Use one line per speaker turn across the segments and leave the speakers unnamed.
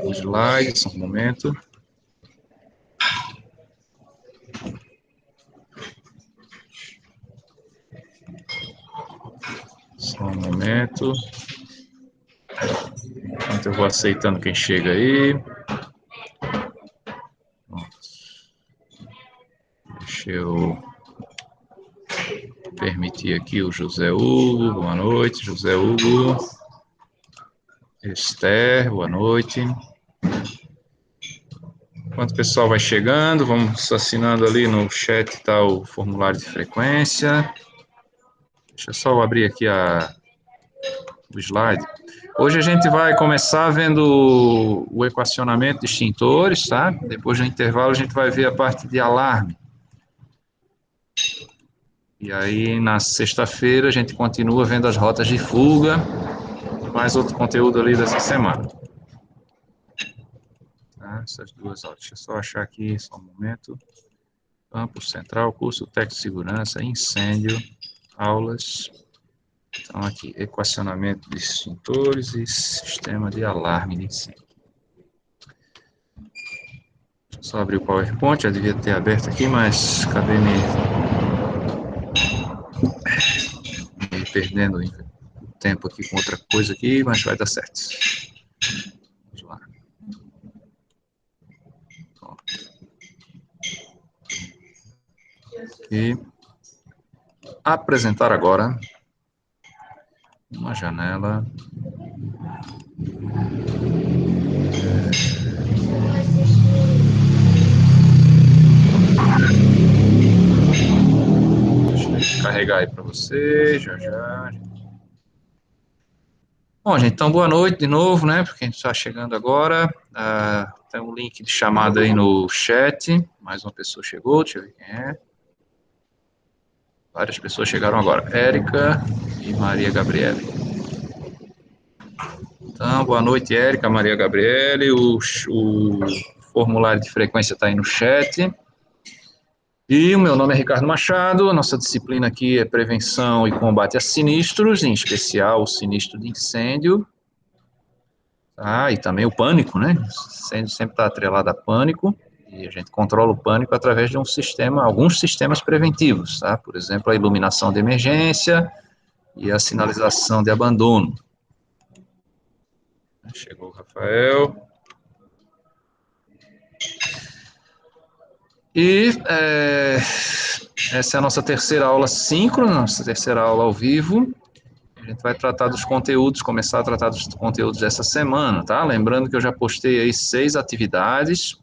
o slide, só um momento. Só um momento. Enquanto eu vou aceitando quem chega aí. Deixa eu permitir aqui o José Hugo. Boa noite, José Hugo. Esther, boa noite. Enquanto o pessoal vai chegando, vamos assinando ali no chat, tá, o formulário de frequência. Deixa eu só abrir aqui o slide. Hoje a gente vai começar vendo o equacionamento de extintores, tá? Depois do intervalo a gente vai ver a parte de alarme. E aí na sexta-feira a gente continua vendo as rotas de fuga, mais outro conteúdo ali dessa semana. Tá? Essas duas aulas. Deixa eu só achar aqui, só um momento. Campus Central, curso técnico de segurança, incêndio, aulas. Então aqui, equacionamento de extintores e sistema de alarme de incêndio. Deixa eu só abrir o PowerPoint, já devia ter aberto aqui, mas acabei me perdendo o tempo aqui com outra coisa aqui, mas vai dar certo. Vamos lá. E apresentar agora uma janela. Deixa eu carregar aí para você, já já. Bom, gente, então boa noite de novo, né? Porque a gente está chegando agora. Tem um link de chamada aí no chat. Mais uma pessoa chegou, deixa eu ver quem é. Várias pessoas chegaram agora. Érica e Maria Gabriele. Então, boa noite, Érica, Maria Gabriele. O formulário de frequência está aí no chat. E o meu nome é Ricardo Machado. A nossa disciplina aqui é prevenção e combate a sinistros, em especial o sinistro de incêndio. E também o pânico, né? O incêndio sempre está atrelado a pânico. E a gente controla o pânico através de um sistema, alguns sistemas preventivos, tá? Por exemplo, a iluminação de emergência e a sinalização de abandono. Chegou o Rafael. E essa é a nossa terceira aula síncrona, nossa terceira aula ao vivo. A gente vai tratar dos conteúdos, começar a tratar dos conteúdos dessa semana, tá? Lembrando que eu já postei aí 6 atividades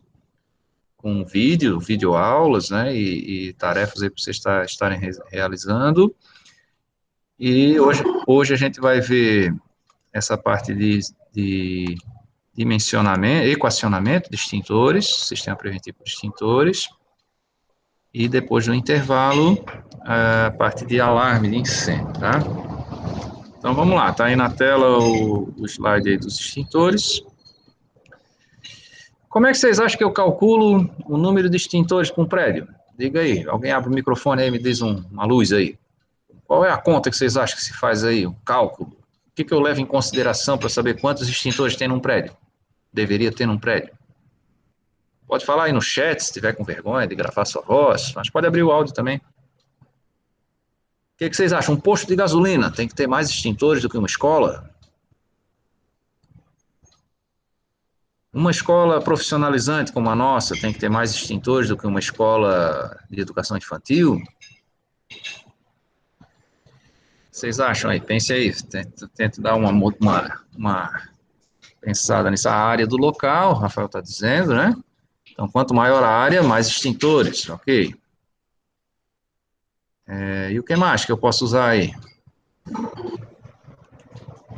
com vídeo aulas, né, e tarefas aí para vocês estarem realizando. E hoje a gente vai ver essa parte de dimensionamento, equacionamento de extintores, sistema preventivo de extintores, e depois do intervalo, a parte de alarme de incêndio, tá? Então vamos lá, tá aí na tela o slide aí dos extintores. Como é que vocês acham que eu calculo o número de extintores para um prédio? Diga aí, alguém abre o microfone aí e me diz uma luz aí. Qual é a conta que vocês acham que se faz aí, o cálculo? O que eu levo em consideração para saber quantos extintores tem num prédio? Deveria ter num prédio? Pode falar aí no chat, se tiver com vergonha de gravar sua voz, mas pode abrir o áudio também. O que vocês acham? Um posto de gasolina tem que ter mais extintores do que uma escola? Uma escola profissionalizante como a nossa tem que ter mais extintores do que uma escola de educação infantil? Vocês acham aí? Pense aí, tenta dar uma pensada nessa área do local, o Rafael está dizendo, né? Então, quanto maior a área, mais extintores, ok? E o que mais que eu posso usar aí?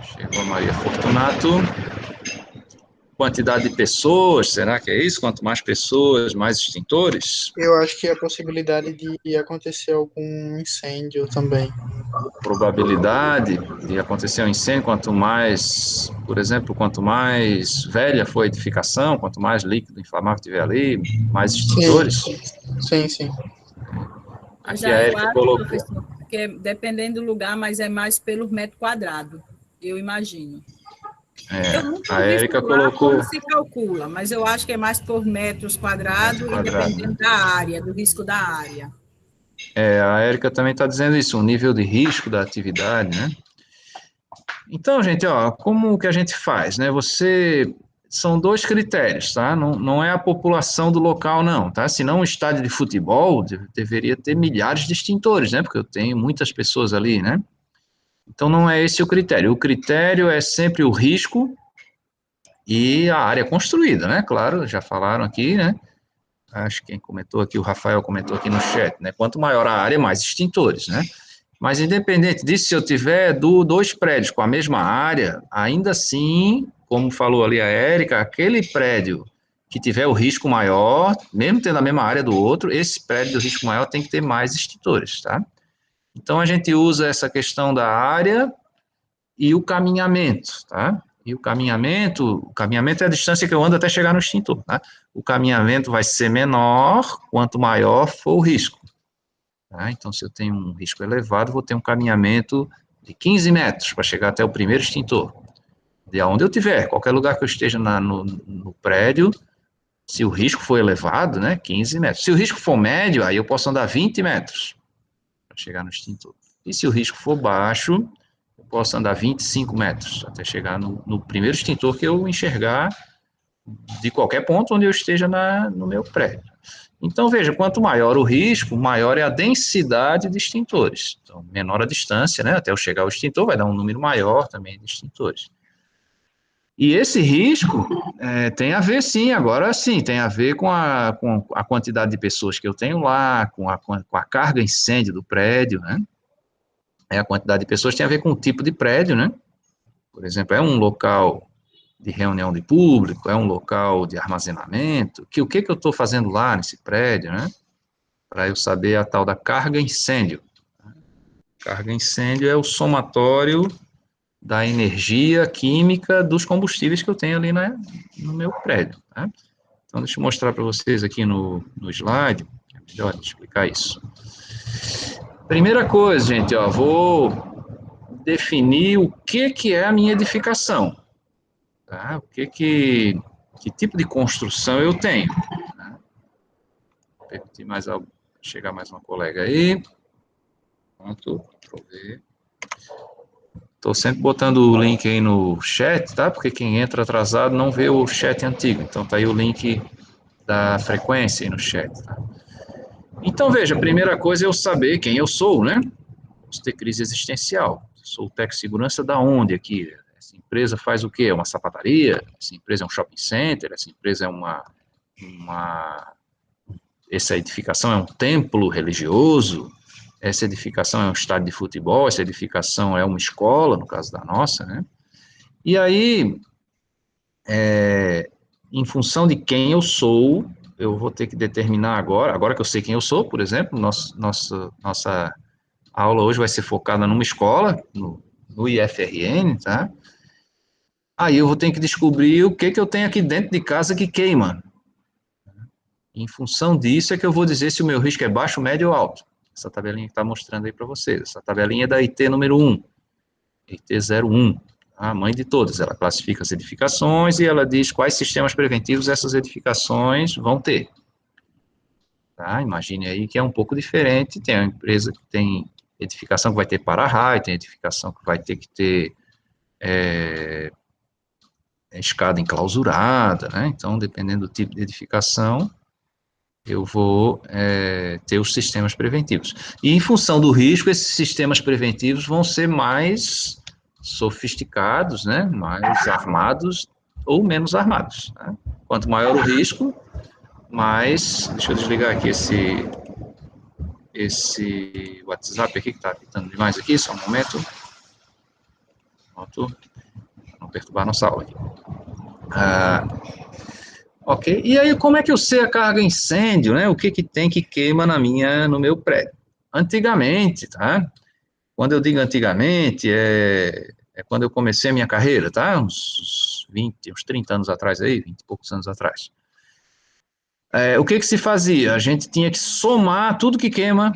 Chegou a Maria Fortunato. Quantidade de pessoas, será que é isso? Quanto mais pessoas, mais extintores?
Eu acho que a possibilidade de acontecer algum incêndio também.
Probabilidade de acontecer um incêndio, quanto mais, por exemplo, quanto mais velha for a edificação, quanto mais líquido inflamável tiver ali, mais extintores?
Sim.
Mas
Aqui a
aí eu
Érica
acho,
colocou.
professor, que dependendo do lugar, mas é mais pelo metro quadrado, eu imagino. Eu nunca
A
ouvi
Érica
falar
colocou
como se calcula, mas eu acho que é mais por metros quadrados
metro
e
quadrado, né?
dependendo da área, do risco da área.
A Érica também está dizendo isso, o nível de risco da atividade, né? Então, gente, ó, como que a gente faz, né? São dois critérios, tá? Não é a população do local, não, tá? Senão um estádio de futebol deveria ter milhares de extintores, né? Porque eu tenho muitas pessoas ali, né? Então, não é esse o critério. O critério é sempre o risco e a área construída, né? Claro, já falaram aqui, né? Acho que quem comentou aqui, o Rafael comentou aqui no chat, né? Quanto maior a área, mais extintores, né? Mas independente disso, se eu tiver dois prédios com a mesma área, ainda assim, como falou ali a Érica, aquele prédio que tiver o risco maior, mesmo tendo a mesma área do outro, esse prédio do risco maior tem que ter mais extintores, tá? Então a gente usa essa questão da área e o caminhamento, tá? E o caminhamento é a distância que eu ando até chegar no extintor, tá? O caminhamento vai ser menor quanto maior for o risco. Tá? Então, se eu tenho um risco elevado, vou ter um caminhamento de 15 metros para chegar até o primeiro extintor. De onde eu tiver, qualquer lugar que eu esteja no prédio, se o risco for elevado, né, 15 metros. Se o risco for médio, aí eu posso andar 20 metros para chegar no extintor. E se o risco for baixo, eu posso andar 25 metros até chegar no primeiro extintor que eu enxergar de qualquer ponto onde eu esteja no meu prédio. Então, veja, quanto maior o risco, maior é a densidade de extintores. Então, menor a distância, né, até eu chegar ao extintor, vai dar um número maior também de extintores. E esse risco tem a ver, sim, agora sim, tem a ver com a quantidade de pessoas que eu tenho lá, com a carga incêndio do prédio, né? A quantidade de pessoas tem a ver com o tipo de prédio, né? Por exemplo, é um local de reunião de público, é um local de armazenamento, o que eu estou fazendo lá nesse prédio, né? Para eu saber a tal da carga incêndio. Carga incêndio é o somatório da energia química dos combustíveis que eu tenho ali no meu prédio. Tá? Então, deixa eu mostrar para vocês aqui no slide, é melhor explicar isso. Primeira coisa, gente, ó, vou definir o que é a minha edificação. Tá? Que tipo de construção eu tenho. Tá? Vou permitir chegar mais uma colega aí. Pronto, deixa eu ver. Estou sempre botando o link aí no chat, tá? Porque quem entra atrasado não vê o chat antigo. Então tá aí o link da frequência aí no chat, tá? Então veja, a primeira coisa é eu saber quem eu sou, né? Posso ter crise existencial. Sou o técnico de segurança da onde aqui? Essa empresa faz o quê? É uma sapataria? Essa empresa é um shopping center? Essa empresa é essa edificação é um templo religioso? Essa edificação é um estádio de futebol? Essa edificação é uma escola, no caso da nossa, né? E aí, em função de quem eu sou, eu vou ter que determinar agora que eu sei quem eu sou, por exemplo, nossa aula hoje vai ser focada numa escola, no IFRN, tá? Aí eu vou ter que descobrir o que eu tenho aqui dentro de casa que queima. Em função disso é que eu vou dizer se o meu risco é baixo, médio ou alto. Essa tabelinha que está mostrando aí para vocês. Essa tabelinha é da IT número 1, IT 01. A mãe de todas, ela classifica as edificações e ela diz quais sistemas preventivos essas edificações vão ter. Tá? Imagine aí que é um pouco diferente, tem uma empresa que tem edificação que vai ter para-raio, tem edificação que vai ter que ter escada enclausurada, né? Então, dependendo do tipo de edificação, eu vou ter os sistemas preventivos. E em função do risco, esses sistemas preventivos vão ser mais sofisticados, né? Mais armados ou menos armados. Né? Quanto maior o risco, mais... Deixa eu desligar aqui esse WhatsApp aqui, que está apitando demais aqui, só um momento. Pronto. Não perturbar nossa aula aqui. Ok, e aí como é que eu sei a carga incêndio, né? O que tem que queima no meu prédio? Antigamente, tá? Quando eu digo antigamente, é quando eu comecei a minha carreira, tá? Uns 30 anos atrás aí, 20 e poucos anos atrás. O que se fazia? A gente tinha que somar tudo que queima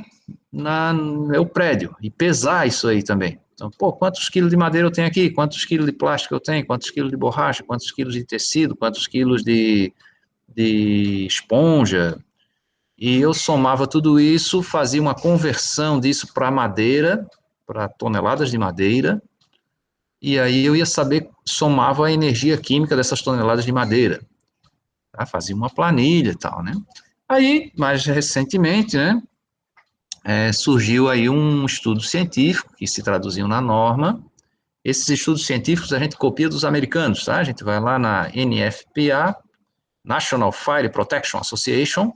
no meu prédio e pesar isso aí também. Então, pô, quantos quilos de madeira eu tenho aqui? Quantos quilos de plástico eu tenho? Quantos quilos de borracha? Quantos quilos de tecido? Quantos quilos de esponja? E eu somava tudo isso, fazia uma conversão disso para madeira, para toneladas de madeira, e aí eu ia saber, somava a energia química dessas toneladas de madeira. Tá? Fazia uma planilha e tal, né? Aí, mais recentemente, né, surgiu aí um estudo científico que se traduziu na norma. Esses estudos científicos a gente copia dos americanos, tá? A gente vai lá na NFPA, National Fire Protection Association,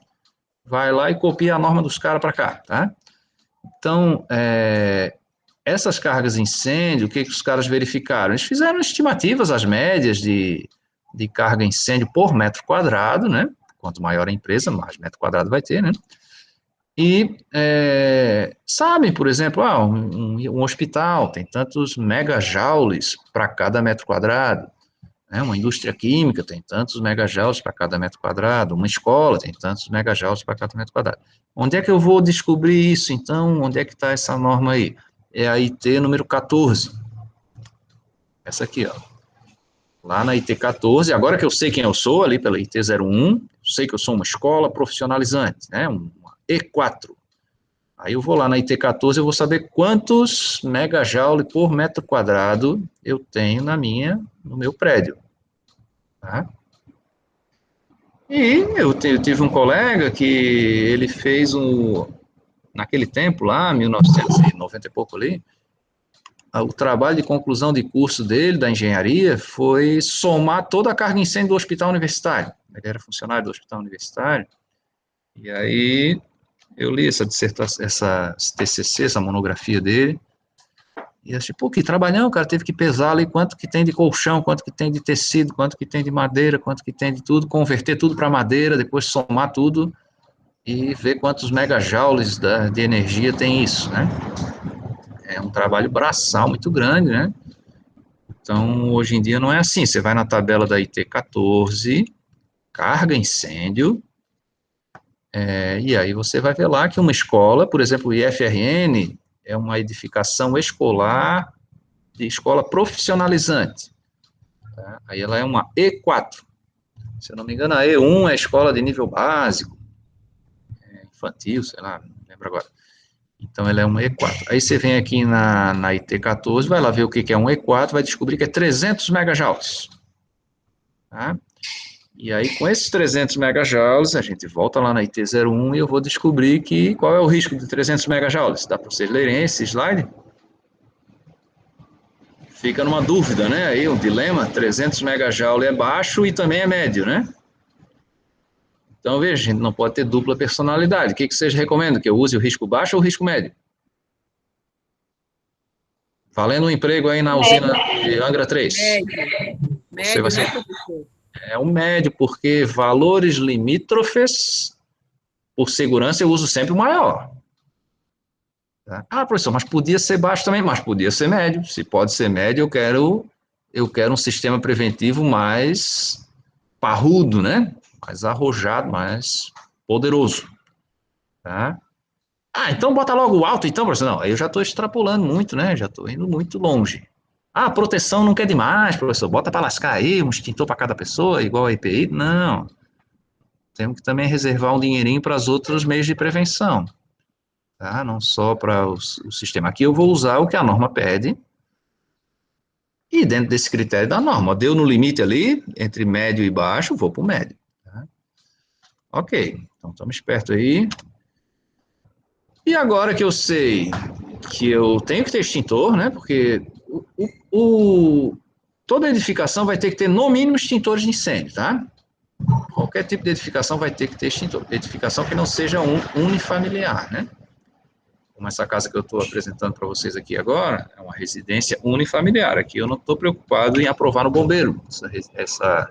vai lá e copia a norma dos caras para cá, tá? Então, essas cargas de incêndio, o que os caras verificaram? Eles fizeram estimativas, as médias de carga de incêndio por metro quadrado, né? Quanto maior a empresa, mais metro quadrado vai ter, né? E sabem, por exemplo, um hospital tem tantos megajoules para cada metro quadrado, né? Uma indústria química tem tantos megajoules para cada metro quadrado, uma escola tem tantos megajoules para cada metro quadrado. Onde é que eu vou descobrir isso, então? Onde é que está essa norma aí? É a IT número 14. Essa aqui, ó. Lá na IT 14, agora que eu sei quem eu sou, ali pela IT 01, sei que eu sou uma escola profissionalizante, né? Uma E4. Aí eu vou lá na IT 14, eu vou saber quantos megajoule por metro quadrado eu tenho no meu prédio. Tá? E eu tive um colega que ele fez naquele tempo lá, 1990 e pouco ali, o trabalho de conclusão de curso dele, da engenharia, foi somar toda a carga incêndio do hospital universitário. Ele era funcionário do hospital universitário, e aí eu li essa dissertação, essa TCC, essa monografia dele, e eu achei, pô, que trabalhão, o cara teve que pesar ali quanto que tem de colchão, quanto que tem de tecido, quanto que tem de madeira, quanto que tem de tudo, converter tudo para madeira, depois somar tudo e ver quantos megajoules de energia tem isso, né? É um trabalho braçal muito grande, né? Então, hoje em dia não é assim, você vai na tabela da IT 14, carga incêndio, e aí você vai ver lá que uma escola, por exemplo, o IFRN, é uma edificação escolar de escola profissionalizante. Tá? Aí ela é uma E4. Se eu não me engano, a E1 é a escola de nível básico, infantil, sei lá, não lembro agora. Então, ela é uma E4. Aí você vem aqui na IT 14, vai lá ver o que é um E4, vai descobrir que é 300 megajoules. Tá? E aí, com esses 300 megajoules, a gente volta lá na IT 01 e eu vou descobrir qual é o risco de 300 megajoules. Dá para vocês lerem esse slide? Fica numa dúvida, né? Aí um dilema, 300 megajoules é baixo e também é médio, né? Então, veja, a gente não pode ter dupla personalidade. O que vocês recomendam? Que eu use o risco baixo ou o risco médio? Valendo um emprego aí na usina de Angra 3.
Médio.
Você vai ser...
né, professor?
É um médio, porque valores limítrofes, por segurança, eu uso sempre o maior. Tá? Ah, professor, mas podia ser baixo também, mas podia ser médio. Se pode ser médio, eu quero um sistema preventivo mais parrudo, né? Mais arrojado, mais poderoso. Tá? Ah, então bota logo o alto, então, professor. Não, aí eu já estou extrapolando muito, né? Já estou indo muito longe. Ah, proteção não quer demais, professor. Bota para lascar aí, um extintor para cada pessoa, igual a EPI. Não. Temos que também reservar um dinheirinho para os outros meios de prevenção. Tá? Não só para o sistema. Aqui eu vou usar o que a norma pede. E dentro desse critério da norma, deu no limite ali, entre médio e baixo, vou para o médio. Tá? Ok. Então, estamos espertos aí. E agora que eu sei que eu tenho que ter extintor, né? Porque toda edificação vai ter que ter, no mínimo, extintores de incêndio, tá? Qualquer tipo de edificação vai ter que ter extintor. Edificação que não seja unifamiliar, né? Como essa casa que eu estou apresentando para vocês aqui agora, é uma residência unifamiliar. Aqui eu não estou preocupado em aprovar no bombeiro essa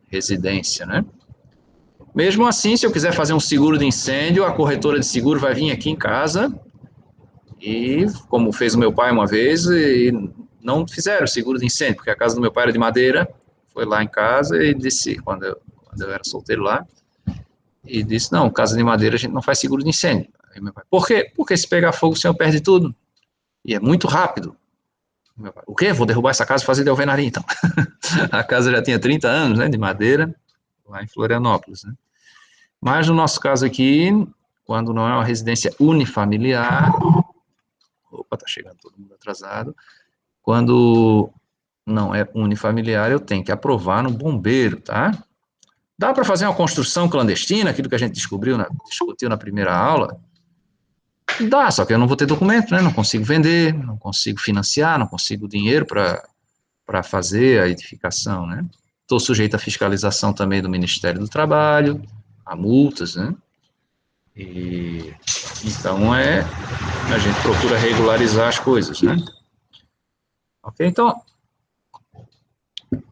residência, né? Mesmo assim, se eu quiser fazer um seguro de incêndio, a corretora de seguro vai vir aqui em casa e, como fez o meu pai uma vez, e não fizeram seguro de incêndio, porque a casa do meu pai era de madeira, foi lá em casa e disse, quando eu era solteiro lá, e disse, não, casa de madeira a gente não faz seguro de incêndio. Aí meu pai, por quê? Porque se pegar fogo o senhor perde tudo, e é muito rápido. Meu pai, o quê? Vou derrubar essa casa e fazer de alvenaria, então. A casa já tinha 30 anos, né, de madeira, lá em Florianópolis, né. Mas no nosso caso aqui, quando não é uma residência unifamiliar, opa, tá chegando todo mundo atrasado, quando não é unifamiliar, eu tenho que aprovar no bombeiro, tá? Dá para fazer uma construção clandestina, aquilo que a gente discutiu na primeira aula? Dá, só que eu não vou ter documento, né? Não consigo vender, não consigo financiar, não consigo dinheiro para fazer a edificação, né? Estou sujeito à fiscalização também do Ministério do Trabalho, a multas, né? E então a gente procura regularizar as coisas, né? Ok, então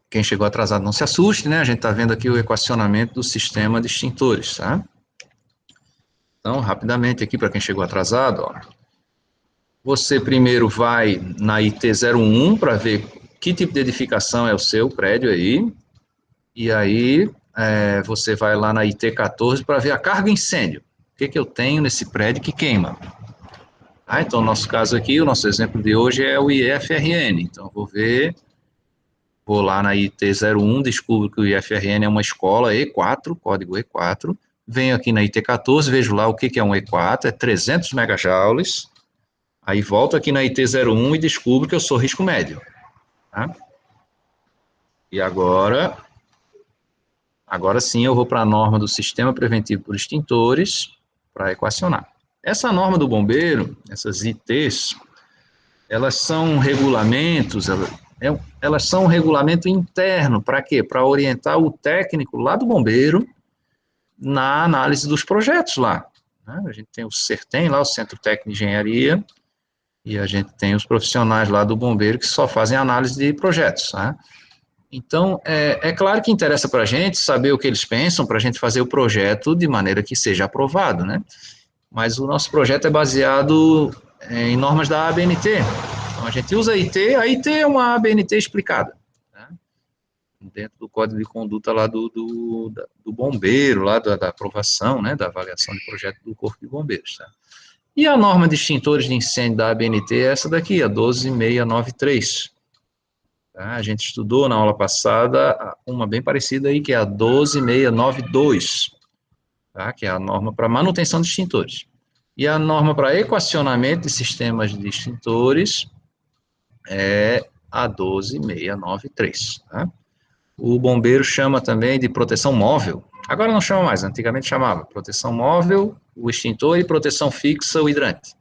quem chegou atrasado não se assuste, né? A gente está vendo aqui o equacionamento do sistema de extintores, tá? Então, rapidamente aqui para quem chegou atrasado, ó. Você primeiro vai na IT01 para ver que tipo de edificação é o seu prédio aí, e aí você vai lá na IT14 para ver a carga incêndio. O que eu tenho nesse prédio que queima? Então, no nosso caso aqui, o nosso exemplo de hoje é o IFRN. Então, vou lá na IT01, descubro que o IFRN é uma escola E4, código E4, venho aqui na IT14, vejo lá o que é um E4, é 300 megajoules, aí volto aqui na IT01 e descubro que eu sou risco médio. Tá? E agora sim eu vou para a norma do Sistema Preventivo por Extintores, para equacionar. Essa norma do bombeiro, essas ITs, elas são regulamentos, elas são um regulamento interno, para quê? Para orientar o técnico lá do bombeiro na análise dos projetos lá. Né? A gente tem o CERTEM lá, o Centro Técnico de Engenharia, e a gente tem os profissionais lá do bombeiro que só fazem análise de projetos. Tá? Então, é claro que interessa para a gente saber o que eles pensam, para a gente fazer o projeto de maneira que seja aprovado, né? Mas o nosso projeto é baseado em normas da ABNT. Então, a gente usa a IT é uma ABNT explicada, né? Dentro do código de conduta lá do bombeiro, lá da aprovação, né, da avaliação de projeto do Corpo de Bombeiros, tá? E a norma de extintores de incêndio da ABNT é essa daqui, a 12693. Tá? A gente estudou na aula passada uma bem parecida aí, que é a 12692, tá? Que é a norma para manutenção de extintores. E a norma para equacionamento de sistemas de extintores é a 12693. Tá? O bombeiro chama também de proteção móvel. Agora não chama mais, antigamente chamava proteção móvel, o extintor, e proteção fixa, o hidrante.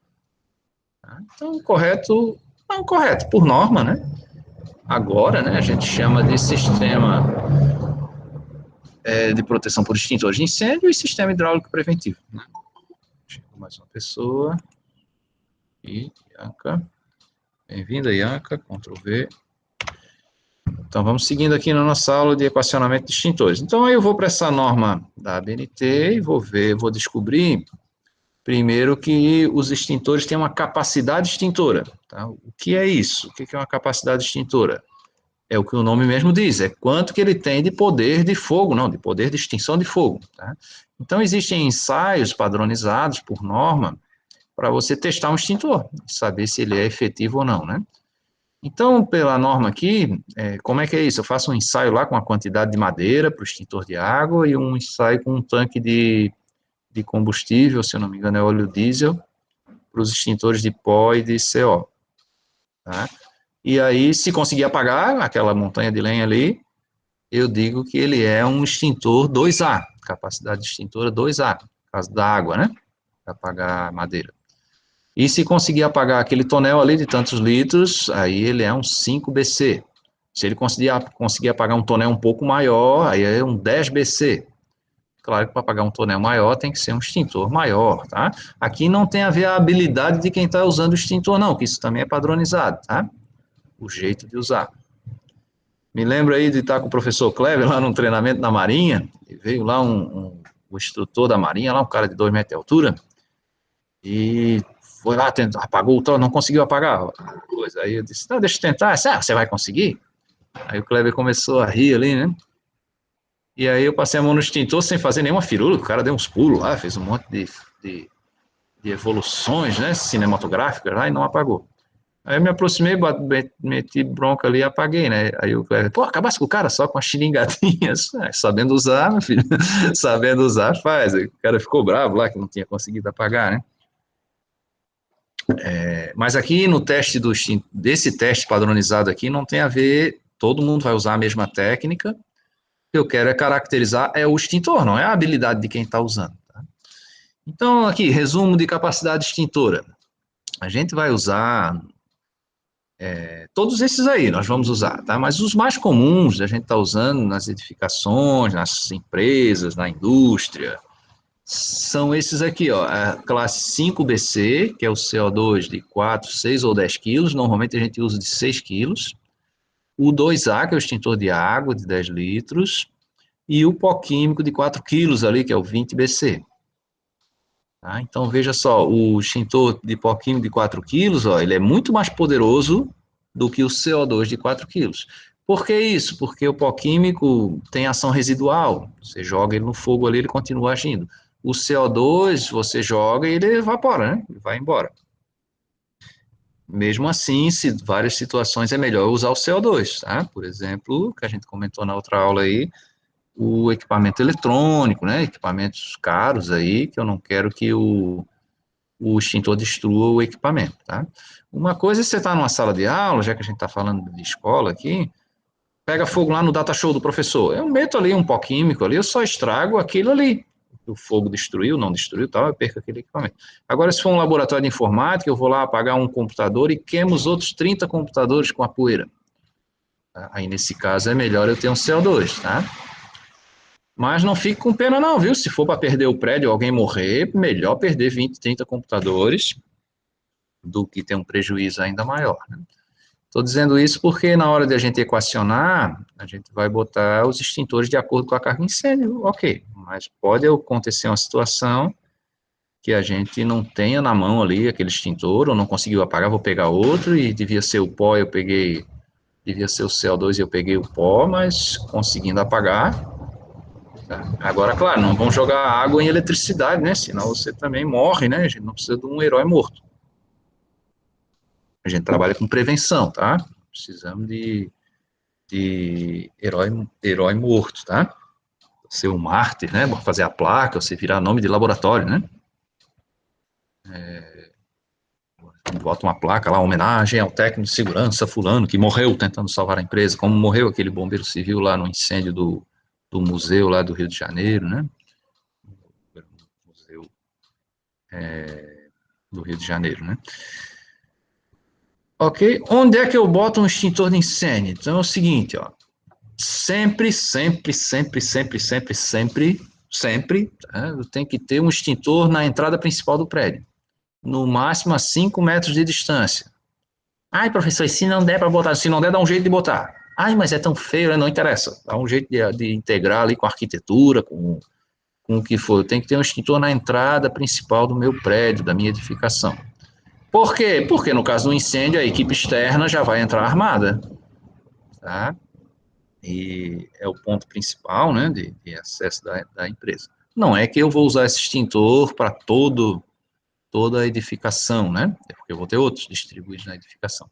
Tá? Então, correto, não, correto, por norma, né? Agora, né, a gente chama de sistema de proteção por extintores de incêndio e sistema hidráulico preventivo. Né? Chegou mais uma pessoa. E, Ianca. Bem-vinda, Ianca. Ctrl V. Então, vamos seguindo aqui na nossa aula de equacionamento de extintores. Então, aí eu vou para essa norma da ABNT e vou descobrir, primeiro, que os extintores têm uma capacidade extintora. Tá? O que é isso? O que é uma capacidade extintora? É o que o nome mesmo diz, é quanto que ele tem de poder de fogo, não, de poder de extinção de fogo. Tá? Então, existem ensaios padronizados por norma para você testar um extintor, saber se ele é efetivo ou não, né? Então, pela norma aqui, como é que é isso? Eu faço um ensaio lá com a quantidade de madeira para o extintor de água e um ensaio com um tanque de combustível, se eu não me engano é óleo diesel, para os extintores de pó e de CO. Tá? E aí, se conseguir apagar aquela montanha de lenha ali, eu digo que ele é um extintor 2A, capacidade extintora 2A, no caso da água, né? Para apagar madeira. E se conseguir apagar aquele tonel ali de tantos litros, aí ele é um 5BC. Se ele conseguir apagar um tonel um pouco maior, aí é um 10BC. Claro que para apagar um tonel maior tem que ser um extintor maior, tá? Aqui não tem a ver a habilidade de quem está usando o extintor, não, que isso também é padronizado, tá? O jeito de usar. Me lembro aí de estar com o professor Kleber lá num treinamento na Marinha, e veio lá o instrutor da Marinha, lá um cara de 2 metros de altura, e foi lá, apagou o tonel, não conseguiu apagar. Aí eu disse, não, deixa eu tentar. Você vai conseguir? Aí o Kleber começou a rir ali, né? E aí eu passei a mão no extintor sem fazer nenhuma firula, o cara deu uns pulos lá, fez um monte de evoluções, né, cinematográficas lá e não apagou. Aí eu me aproximei, meti bronca ali e apaguei, né? Aí o Cleber, pô, acabasse com o cara só com as xilingadinhas. Sabendo usar, meu filho, sabendo usar, faz. Aí o cara ficou bravo lá que não tinha conseguido apagar, né? Mas aqui no teste desse teste padronizado aqui não tem a ver, todo mundo vai usar a mesma técnica. O que eu quero é caracterizar o extintor, não é a habilidade de quem está usando. Tá? Então, aqui, resumo de capacidade extintora. A gente vai usar todos esses aí, nós vamos usar, tá? Mas os mais comuns a gente está usando nas edificações, nas empresas, na indústria, são esses aqui, ó, a classe 5BC, que é o CO2 de 4, 6 ou 10 quilos, normalmente a gente usa de 6 quilos, o 2A, que é o extintor de água, de 10 litros, e o pó químico de 4 quilos ali, que é o 20BC. Tá? Então, veja só, o extintor de pó químico de 4 quilos, ó, ele é muito mais poderoso do que o CO2 de 4 quilos. Por que isso? Porque o pó químico tem ação residual, você joga ele no fogo ali, ele continua agindo. O CO2, você joga e ele evapora, né? Ele vai embora. Mesmo assim, várias situações é melhor usar o CO2, tá? Por exemplo, que a gente comentou na outra aula aí, o equipamento eletrônico, né? Equipamentos caros aí, que eu não quero que o extintor destrua o equipamento, tá? Uma coisa é você estar numa sala de aula, já que a gente está falando de escola aqui, pega fogo lá no data show do professor, eu meto ali um pó químico ali, eu só estrago aquilo ali, o fogo destruiu, não destruiu, tal, eu perco aquele equipamento. Agora, se for um laboratório de informática, eu vou lá apagar um computador e queimo os outros 30 computadores com a poeira. Aí, nesse caso, é melhor eu ter um CO2, tá? Mas não fique com pena não, viu? Se for para perder o prédio, alguém morrer, melhor perder 20, 30 computadores do que ter um prejuízo ainda maior. Estou dizendo isso porque na hora de a gente equacionar, a gente vai botar os extintores de acordo com a carga de incêndio, ok. Mas pode acontecer uma situação que a gente não tenha na mão ali aquele extintor, ou não conseguiu apagar, vou pegar outro, e devia ser o pó, devia ser o CO2 e eu peguei o pó, mas conseguindo apagar. Agora, claro, não vão jogar água em eletricidade, né? Senão você também morre, né? A gente não precisa de um herói morto. A gente trabalha com prevenção, tá? Precisamos de herói morto, tá? Ser um mártir, né? Fazer a placa, você virar nome de laboratório, né? Bota uma placa lá, homenagem ao técnico de segurança fulano que morreu tentando salvar a empresa, como morreu aquele bombeiro civil lá no incêndio do museu lá do Rio de Janeiro, né? Museu do Rio de Janeiro, né? Ok? Onde é que eu boto um extintor de incêndio? Então é o seguinte, ó. Sempre, sempre, sempre, sempre, sempre, sempre, sempre, tem que ter um extintor na entrada principal do prédio. No máximo a 5 metros de distância. Ai, professor, e se não der para botar? Se não der, dá um jeito de botar. Ai, mas é tão feio, né? Não interessa. Dá um jeito de integrar ali com a arquitetura, com o que for. Tem que ter um extintor na entrada principal do meu prédio, da minha edificação. Por quê? Porque no caso do incêndio, a equipe externa já vai entrar armada. Tá? E é o ponto principal, né, de acesso da empresa. Não é que eu vou usar esse extintor para toda a edificação, né, é porque eu vou ter outros distribuídos na edificação.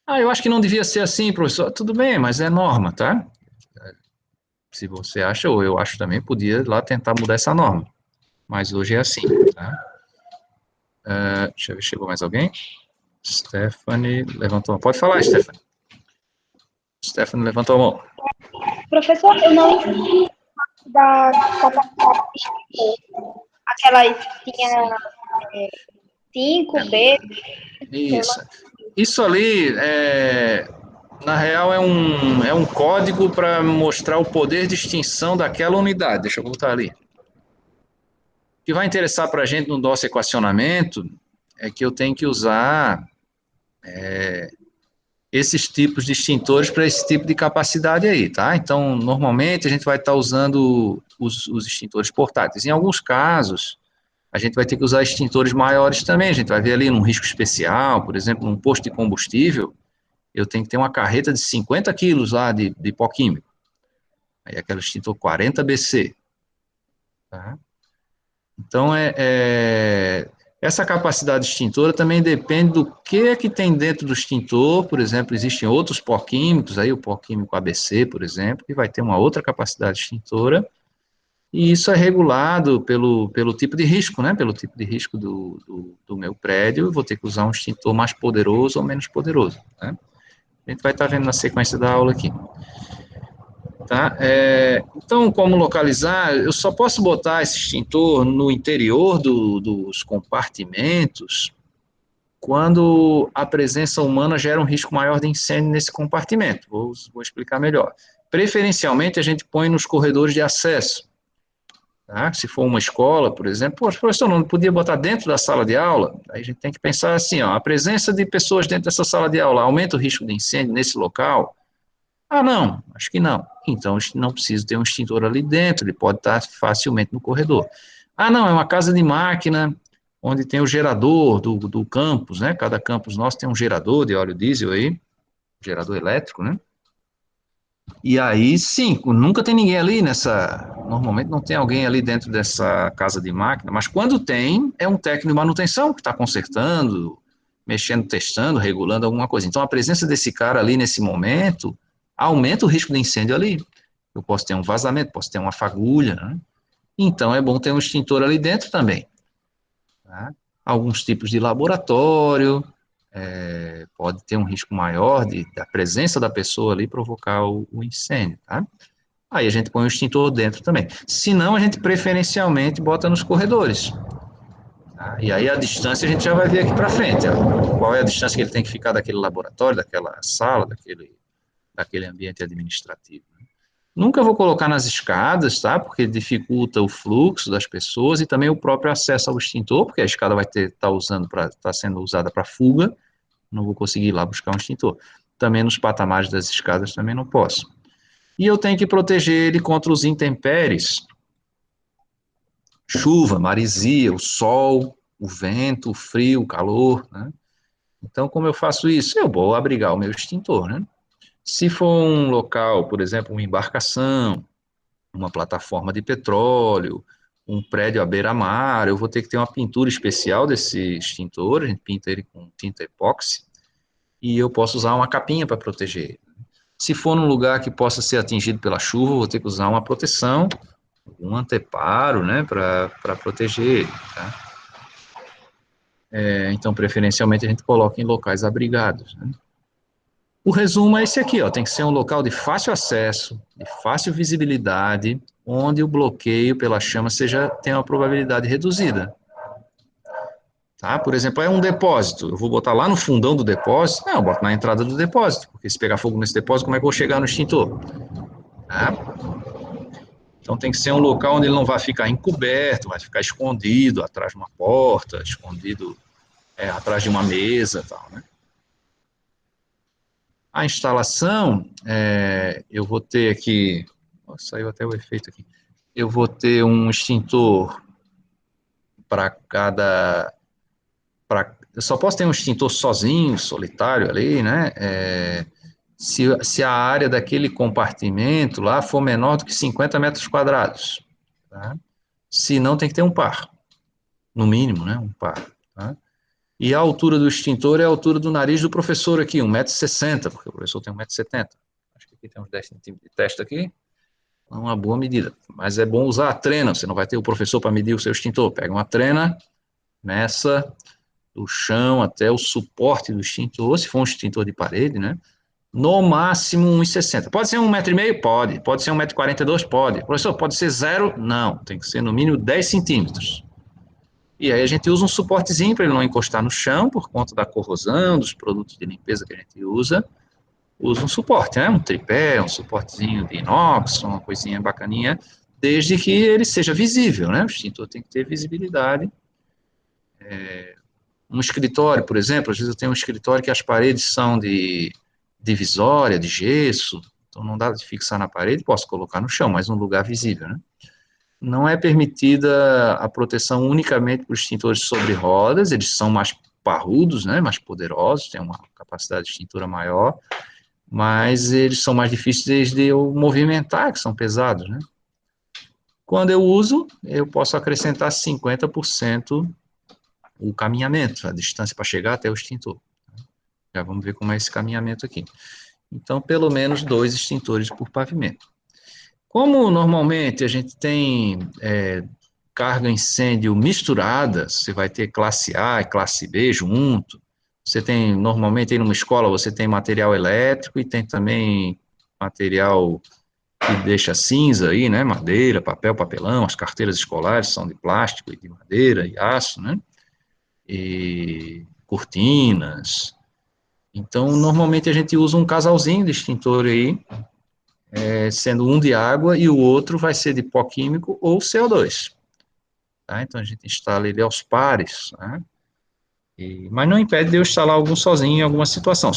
Eu acho que não devia ser assim, professor. Tudo bem, mas é norma, tá? Se você acha, ou eu acho também, podia lá tentar mudar essa norma. Mas hoje é assim, tá? Deixa eu ver, chegou mais alguém? Stephanie levantou a mão. Pode falar, Stephanie. Stephanie levantou a mão.
Professor, eu não entendi da capacidade aquela tinha 5B.
Isso ali, na real, é um código para mostrar o poder de extinção daquela unidade. Deixa eu voltar ali. O que vai interessar para a gente no nosso equacionamento é que eu tenho que usar esses tipos de extintores para esse tipo de capacidade aí, tá? Então, normalmente, a gente vai estar usando os extintores portáteis. Em alguns casos, a gente vai ter que usar extintores maiores também. A gente vai ver ali num risco especial, por exemplo, num posto de combustível, eu tenho que ter uma carreta de 50 quilos lá de pó químico. Aí aquele extintor 40 BC. Tá? Então, Essa capacidade extintora também depende do que é que tem dentro do extintor. Por exemplo, existem outros pó químicos, aí o pó químico ABC, por exemplo, que vai ter uma outra capacidade extintora, e isso é regulado pelo tipo de risco, né? Pelo tipo de risco do meu prédio, eu vou ter que usar um extintor mais poderoso ou menos poderoso, né? A gente vai estar vendo na sequência da aula aqui. Tá? Então, como localizar? Eu só posso botar esse extintor no interior dos compartimentos quando a presença humana gera um risco maior de incêndio nesse compartimento. Vou explicar melhor. Preferencialmente, a gente põe nos corredores de acesso. Tá? Se for uma escola, por exemplo, poxa, professor, não podia botar dentro da sala de aula? Aí a gente tem que pensar assim, ó, a presença de pessoas dentro dessa sala de aula aumenta o risco de incêndio nesse local? Ah, não, acho que não. Então, não precisa ter um extintor ali dentro, ele pode estar facilmente no corredor. Ah, não, é uma casa de máquina, onde tem o gerador do campus, né? Cada campus nosso tem um gerador de óleo diesel aí, gerador elétrico, né? E aí, sim, nunca tem ninguém ali normalmente não tem alguém ali dentro dessa casa de máquina, mas quando tem, é um técnico de manutenção que está consertando, mexendo, testando, regulando alguma coisa. Então, a presença desse cara ali nesse momento aumenta o risco de incêndio ali. Eu posso ter um vazamento, posso ter uma fagulha, né? Então, é bom ter um extintor ali dentro também. Tá? Alguns tipos de laboratório, pode ter um risco maior da presença da pessoa ali provocar o incêndio, tá? Aí a gente põe o extintor dentro também. Se não, a gente preferencialmente bota nos corredores. Tá? E aí a distância a gente já vai ver aqui para frente. Ó. Qual é a distância que ele tem que ficar daquele laboratório, daquela sala, daquele ambiente administrativo. Nunca vou colocar nas escadas, tá? Porque dificulta o fluxo das pessoas e também o próprio acesso ao extintor, porque a escada vai estar sendo usada para fuga, não vou conseguir ir lá buscar um extintor. Também nos patamares das escadas também não posso. E eu tenho que proteger ele contra os intempéries, chuva, maresia, o sol, o vento, o frio, o calor, né? Então, como eu faço isso? Eu vou abrigar o meu extintor, né? Se for um local, por exemplo, uma embarcação, uma plataforma de petróleo, um prédio à beira-mar, eu vou ter que ter uma pintura especial desse extintor, a gente pinta ele com tinta epóxi, e eu posso usar uma capinha para proteger ele. Se for num lugar que possa ser atingido pela chuva, eu vou ter que usar uma proteção, um anteparo, né, para proteger ele, tá? Então, preferencialmente, a gente coloca em locais abrigados, né? O resumo é esse aqui, ó, tem que ser um local de fácil acesso, de fácil visibilidade, onde o bloqueio pela chama tenha uma probabilidade reduzida. Tá? Por exemplo, é um depósito, eu vou botar lá no fundão do depósito? Não, eu boto na entrada do depósito, porque se pegar fogo nesse depósito, como é que eu vou chegar no extintor? Tá? Então tem que ser um local onde ele não vai ficar encoberto, vai ficar escondido atrás de uma porta, escondido atrás de uma mesa e tal, né? A instalação, eu vou ter aqui, saiu até o efeito aqui, eu vou ter um extintor para eu só posso ter um extintor sozinho, solitário ali, né? Se a área daquele compartimento lá for menor do que 50 metros quadrados, tá? Se não, tem que ter um par, no mínimo, né? Um par, tá? E a altura do extintor é a altura do nariz do professor aqui, 1,60 m, porque o professor tem 1,70 m. Acho que aqui tem uns 10 centímetros de testa aqui, é uma boa medida. Mas é bom usar a trena, você não vai ter o professor para medir o seu extintor. Pega uma trena, meça do chão até o suporte do extintor, se for um extintor de parede, né? No máximo 1,60 m. Pode ser 1,5 m? Pode. Pode ser 1,42 m? Pode. Professor, pode ser 0? Não. Tem que ser no mínimo 10 centímetros. E aí a gente usa um suportezinho para ele não encostar no chão, por conta da corrosão, dos produtos de limpeza que a gente usa um suporte, né? Um tripé, um suportezinho de inox, uma coisinha bacaninha, desde que ele seja visível, né? O extintor tem que ter visibilidade. Um escritório, por exemplo, às vezes eu tenho um escritório que as paredes são de divisória, de gesso, então não dá de fixar na parede, posso colocar no chão, mas num lugar visível, né? Não é permitida a proteção unicamente por extintores sobre rodas, eles são mais parrudos, né, mais poderosos, têm uma capacidade de extintura maior, mas eles são mais difíceis de eu movimentar, que são pesados, né. Quando eu uso, eu posso acrescentar 50% o caminhamento, a distância para chegar até o extintor. Já vamos ver como é esse caminhamento aqui. Então, pelo menos 2 extintores por pavimento. Como normalmente a gente tem carga incêndio misturada, você vai ter classe A e classe B junto, você tem, normalmente aí numa escola, você tem material elétrico e tem também material que deixa cinza aí, né, madeira, papel, papelão, as carteiras escolares são de plástico e de madeira e aço, né, e cortinas. Então, normalmente a gente usa um casalzinho de extintor aí, sendo um de água e o outro vai ser de pó químico ou CO2. Tá? Então, a gente instala ele aos pares, né? Mas não impede de eu instalar algum sozinho em alguma situação.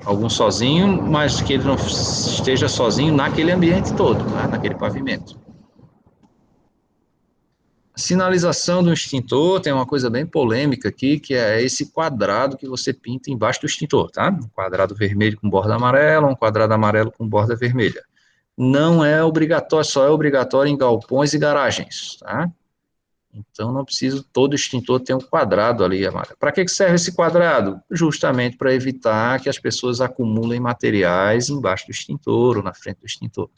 Algum sozinho, mas que ele não esteja sozinho naquele ambiente todo, né? Naquele pavimento. A sinalização do extintor tem uma coisa bem polêmica aqui, que é esse quadrado que você pinta embaixo do extintor, tá? Um quadrado vermelho com borda amarela, um quadrado amarelo com borda vermelha. Não é obrigatório, só é obrigatório em galpões e garagens, tá? Então, não precisa todo extintor ter um quadrado ali amarelo. Para que serve esse quadrado? Justamente para evitar que as pessoas acumulem materiais embaixo do extintor ou na frente do extintor.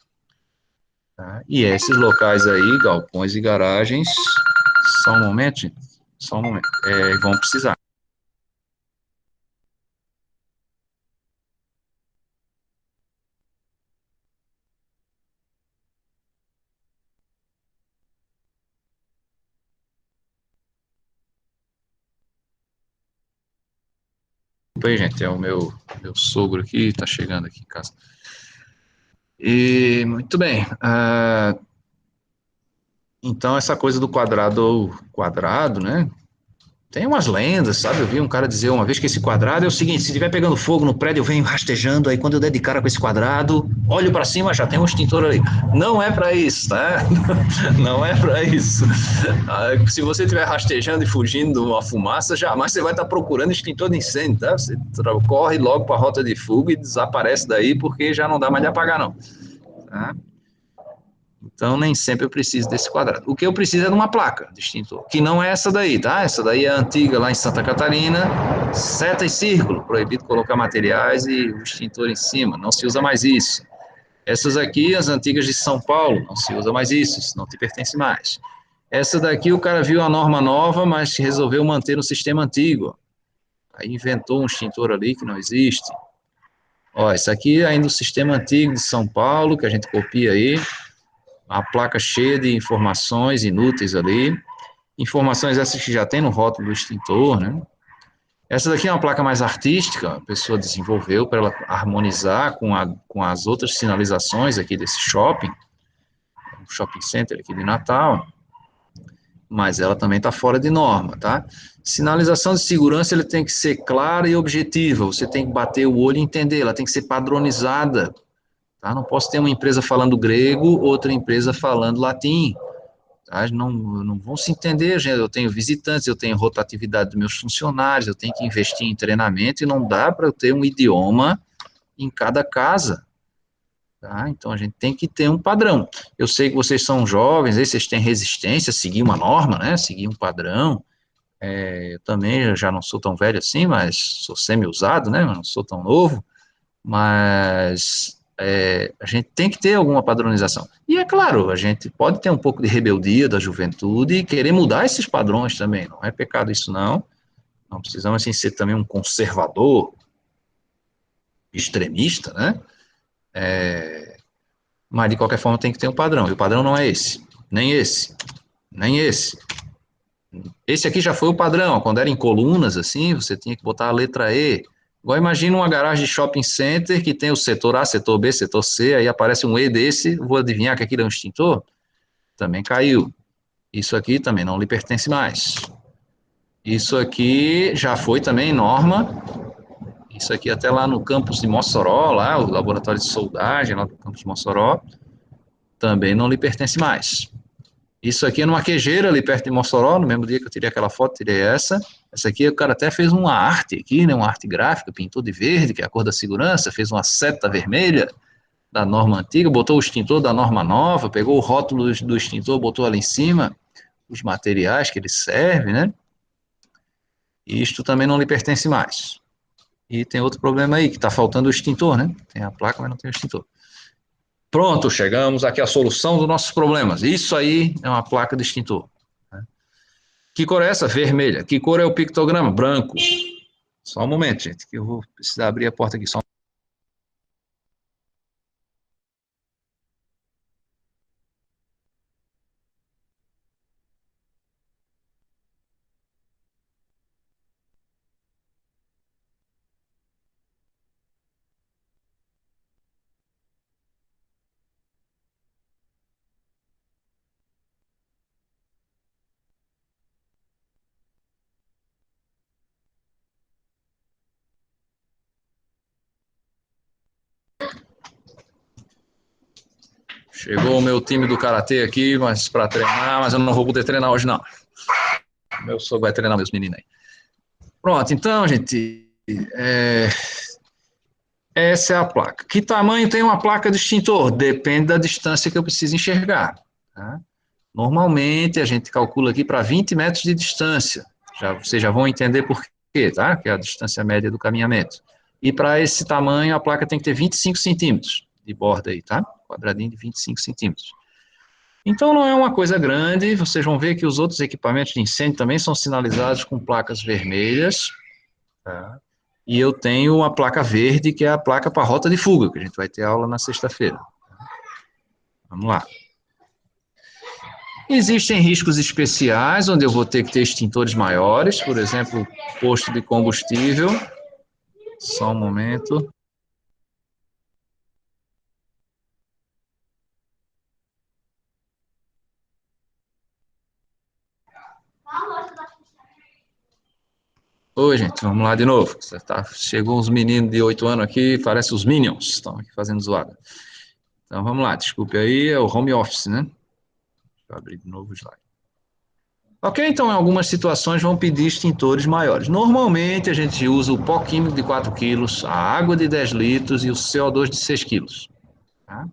Tá? E esses locais aí, galpões e garagens, só um momento, gente, só um momento, vão precisar. Bem, gente, é o meu sogro aqui, está chegando aqui em casa. E, muito bem, então essa coisa do quadrado, né, tem umas lendas, sabe? Eu vi um cara dizer uma vez que esse quadrado é o seguinte: se estiver pegando fogo no prédio, eu venho rastejando, aí quando eu der de cara com esse quadrado, olho para cima, já tem um extintor ali. Não é para isso, tá? Não é para isso. Se você estiver rastejando e fugindo de uma fumaça, jamais você vai estar procurando extintor de incêndio, tá? Você corre logo para a rota de fuga e desaparece daí, porque já não dá mais de apagar, não. Tá? Então, nem sempre eu preciso desse quadrado. O que eu preciso é de uma placa de extintor, que não é essa daí, tá? Essa daí é a antiga lá em Santa Catarina, seta e círculo, proibido colocar materiais e o extintor em cima, não se usa mais isso. Essas aqui, as antigas de São Paulo, não se usa mais isso não te pertence mais. Essa daqui o cara viu a norma nova, mas resolveu manter no sistema antigo. Aí inventou um extintor ali que não existe. Ó, esse aqui é ainda o sistema antigo de São Paulo, que a gente copia aí, a placa cheia de informações inúteis ali, informações essas que já tem no rótulo do extintor, né? Essa daqui é uma placa mais artística, a pessoa desenvolveu para ela harmonizar com as outras sinalizações aqui desse shopping center aqui de Natal, mas ela também está fora de norma, tá? Sinalização de segurança, ele tem que ser clara e objetiva, você tem que bater o olho e entender, ela tem que ser padronizada. Tá? Não posso ter uma empresa falando grego, outra empresa falando latim. Tá? Não vão se entender, gente. Eu tenho visitantes, eu tenho rotatividade dos meus funcionários, eu tenho que investir em treinamento e não dá para eu ter um idioma em cada casa. Tá? Então, a gente tem que ter um padrão. Eu sei que vocês são jovens, aí vocês têm resistência a seguir uma norma, né? Seguir um padrão. Eu também já não sou tão velho assim, mas sou semi-usado, né? Eu não sou tão novo, mas a gente tem que ter alguma padronização. E é claro, a gente pode ter um pouco de rebeldia da juventude e querer mudar esses padrões também, não é pecado isso não precisamos assim ser também um conservador extremista, né, mas de qualquer forma tem que ter um padrão, e o padrão não é esse, nem esse, nem esse. Esse aqui já foi o padrão, quando era em colunas assim, você tinha que botar a letra E. Agora imagina uma garagem de shopping center que tem o setor A, setor B, setor C, aí aparece um E desse, vou adivinhar que aquilo é um extintor? Também caiu. Isso aqui também não lhe pertence mais. Isso aqui já foi também norma. Isso aqui até lá no campus de Mossoró, lá o laboratório de soldagem lá do campus de Mossoró, também não lhe pertence mais. Isso aqui é numa quejeira ali perto de Mossoró, no mesmo dia que eu tirei aquela foto, tirei essa. Essa aqui o cara até fez uma arte aqui, né, uma arte gráfica, pintou de verde, que é a cor da segurança, fez uma seta vermelha da norma antiga, botou o extintor da norma nova, pegou o rótulo do extintor, botou ali em cima, os materiais que ele serve, né? Isto também não lhe pertence mais. E tem outro problema aí, que está faltando o extintor, né? Tem a placa, mas não tem o extintor. Pronto, chegamos aqui à solução dos nossos problemas. Isso aí é uma placa de extintor. Que cor é essa? Vermelha. Que cor é o pictograma? Branco. Só um momento, gente, que eu vou precisar abrir a porta aqui. Chegou o meu time do Karatê aqui, mas para treinar, mas eu não vou poder treinar hoje, não. Meu sogro vai treinar meus meninos aí. Pronto, então, gente, essa é a placa. Que tamanho tem uma placa de extintor? Depende da distância que eu preciso enxergar. Tá? Normalmente, a gente calcula aqui para 20 metros de distância. Vocês já vão entender por quê, tá? Que é a distância média do caminhamento. E para esse tamanho, a placa tem que ter 25 centímetros de borda aí, tá? Quadradinho de 25 centímetros. Então, não é uma coisa grande. Vocês vão ver que os outros equipamentos de incêndio também são sinalizados com placas vermelhas. Tá? E eu tenho uma placa verde, que é a placa para rota de fuga, que a gente vai ter aula na sexta-feira. Vamos lá. Existem riscos especiais, onde eu vou ter que ter extintores maiores, por exemplo, posto de combustível. Só um momento. Oi, gente, vamos lá de novo. Chegou uns meninos de 8 anos aqui, parece os Minions, estão aqui fazendo zoada. Então, vamos lá, desculpe aí, é o home office, né? Deixa eu abrir de novo o slide. Ok, então, em algumas situações vão pedir extintores maiores. Normalmente, a gente usa o pó químico de 4 quilos, a água de 10 litros e o CO2 de 6 quilos. Tá?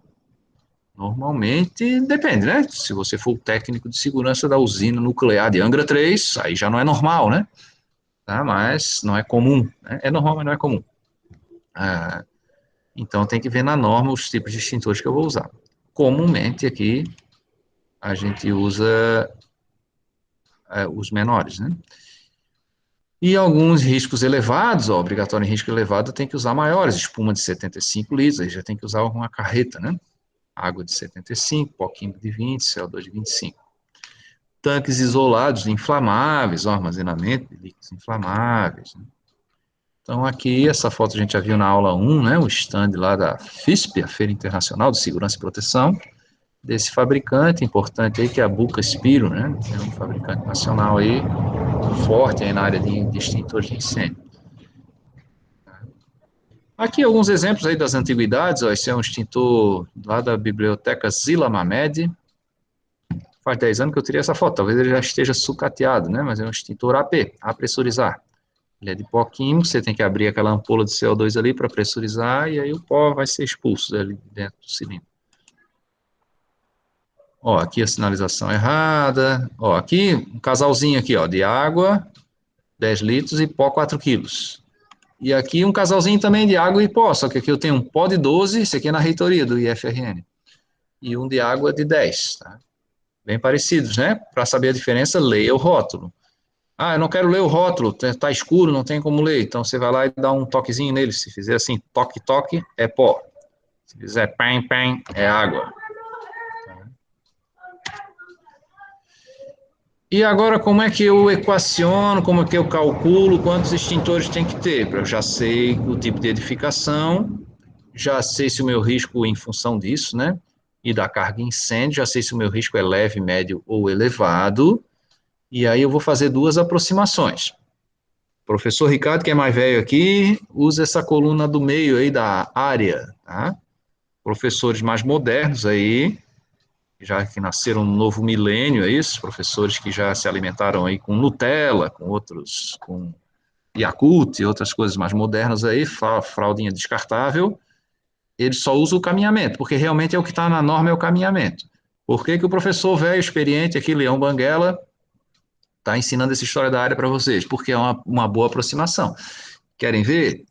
Normalmente, depende, né? Se você for o técnico de segurança da usina nuclear de Angra 3, aí já não é normal, né? Tá? Mas não é comum. Né? É normal, mas não é comum. Então, tem que ver na norma os tipos de extintores que eu vou usar. Comumente, aqui, a gente usa os menores, né? E alguns riscos elevados, obrigatório em risco elevado, tem que usar maiores, espuma de 75 litros, aí já tem que usar uma carreta, né? Água de 75, pó químico de 20, CO2 de 25. Tanques isolados de inflamáveis, armazenamento de líquidos inflamáveis. Né? Então, aqui, essa foto a gente já viu na aula 1, né? O stand lá da FISP, a Feira Internacional de Segurança e Proteção, desse fabricante importante aí, que é a Buca Spiro, né? É um fabricante nacional aí, forte aí na área de extintores de incêndio. Aqui alguns exemplos aí das antiguidades, ó, esse é um extintor lá da biblioteca Zila Mamed, faz 10 anos que eu tirei essa foto, talvez ele já esteja sucateado, né, mas é um extintor AP, a pressurizar. Ele é de pó químico, você tem que abrir aquela ampola de CO2 ali para pressurizar, e aí o pó vai ser expulso ali dentro do cilindro. Ó, aqui a sinalização errada, ó, aqui um casalzinho aqui, ó, de água, 10 litros e pó 4 quilos. E aqui um casalzinho também de água e pó, só que aqui eu tenho um pó de 12, esse aqui é na reitoria do IFRN, e um de água de 10, tá? Bem parecidos, né? Para saber a diferença, leia o rótulo. Ah, eu não quero ler o rótulo, tá escuro, não tem como ler, então você vai lá e dá um toquezinho nele, se fizer assim, toque, toque, é pó. Se fizer pam, pam, é água. E agora, como é que eu equaciono, como é que eu calculo quantos extintores tem que ter? Eu já sei o tipo de edificação, já sei se o meu risco em função disso, né? E da carga incêndio, já sei se o meu risco é leve, médio ou elevado, e aí eu vou fazer duas aproximações. O professor Ricardo, que é mais velho aqui, usa essa coluna do meio aí da área, tá? Professores mais modernos aí, já que nasceram no novo milênio, é isso? Professores que já se alimentaram aí com Nutella, com outros, com Yakult e outras coisas mais modernas aí, fraldinha descartável, ele só usa o caminhamento, porque realmente é o que está na norma, é o caminhamento. Por que que o professor velho, experiente aqui, Leão Banguela, estar ensinando essa história da área para vocês, porque é uma boa aproximação. Querem ver?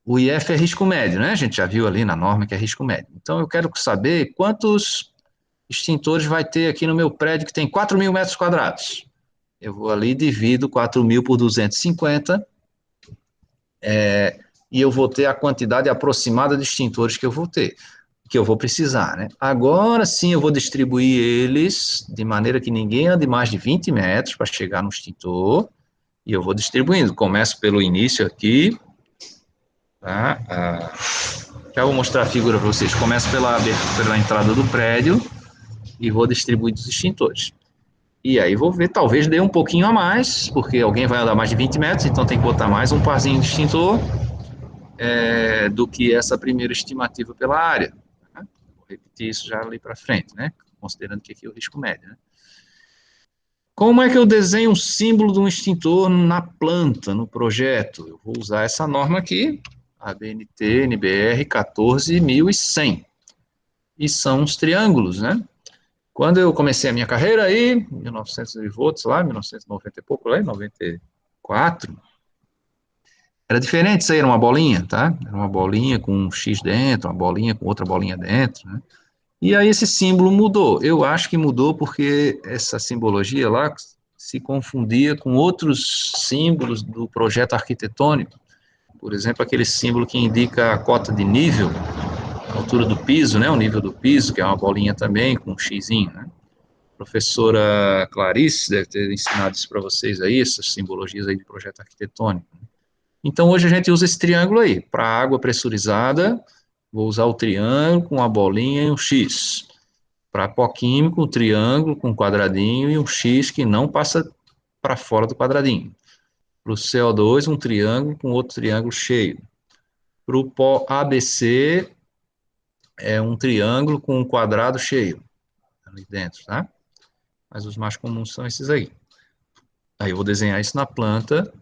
O IF é risco médio, né? A gente já viu ali na norma que é risco médio. Então, eu quero saber quantos extintores vai ter aqui no meu prédio que tem 4.000 metros quadrados. Eu vou ali, divido 4.000 por 250, e eu vou ter a quantidade aproximada de extintores que eu vou ter, que eu vou precisar, né? Agora sim eu vou distribuir eles de maneira que ninguém ande mais de 20 metros para chegar no extintor, e eu vou distribuindo. Começo pelo início aqui, tá? Já vou mostrar a figura para vocês. Começo pela entrada do prédio e vou distribuir os extintores. E aí vou ver, talvez dê um pouquinho a mais, porque alguém vai andar mais de 20 metros, então tem que botar mais um parzinho de extintor do que essa primeira estimativa pela área. Né? Vou repetir isso já ali para frente, né? Considerando que aqui é o risco médio. Né? Como é que eu desenho um símbolo de um extintor na planta, no projeto? Eu vou usar essa norma aqui, a BNT NBR 14100. E são os triângulos, né? Quando eu comecei a minha carreira aí, 1900 volts lá, 1990 e pouco lá, 94, era diferente, isso aí era uma bolinha, tá? Era uma bolinha com um X dentro, uma bolinha com outra bolinha dentro, né? E aí esse símbolo mudou. Eu acho que mudou porque essa simbologia lá se confundia com outros símbolos do projeto arquitetônico. Por exemplo, aquele símbolo que indica a cota de nível, a altura do piso, né? O nível do piso, que é uma bolinha também com um xizinho, né? A professora Clarice deve ter ensinado isso para vocês aí, essas simbologias aí de projeto arquitetônico. Então, hoje a gente usa esse triângulo aí. Para água pressurizada, vou usar o triângulo com a bolinha e um X. Para pó químico, o triângulo com um quadradinho e um X que não passa para fora do quadradinho. Para o CO2, um triângulo com outro triângulo cheio. Para o pó ABC, é um triângulo com um quadrado cheio. Ali dentro, tá? Mas os mais comuns são esses aí. Aí eu vou desenhar isso na planta.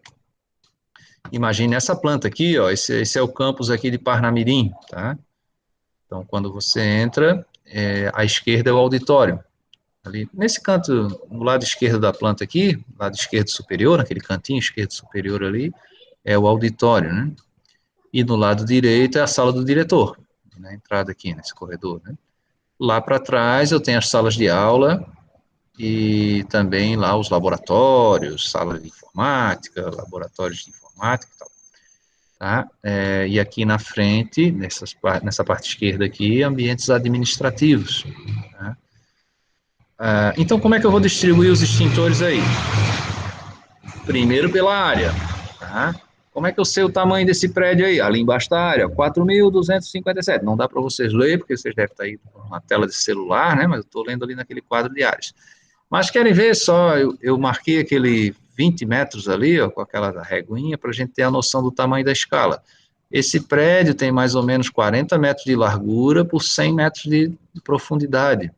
Imagine essa planta aqui, ó, esse é o campus aqui de Parnamirim, tá? Então, quando você entra, à esquerda é o auditório. Ali, nesse canto, no lado esquerdo da planta aqui, lado esquerdo superior, naquele cantinho esquerdo superior ali, é o auditório, né? E no lado direito é a sala do diretor, na entrada aqui, nesse corredor, né? Lá para trás eu tenho as salas de aula e também lá os laboratórios, sala de informática, laboratórios de informática e tal. Tá? E aqui na frente, nessa parte esquerda aqui, ambientes administrativos. Tá? Então, como é que eu vou distribuir os extintores aí? Primeiro pela área. Tá? Como é que eu sei o tamanho desse prédio aí? Ali embaixo da área, 4.257. Não dá para vocês lerem, porque vocês devem estar aí na tela de celular, né? Mas eu estou lendo ali naquele quadro de áreas. Mas querem ver só, eu marquei aquele 20 metros ali, ó, com aquela reguinha, para a gente ter a noção do tamanho da escala. Esse prédio tem mais ou menos 40 metros de largura por 100 metros de profundidade.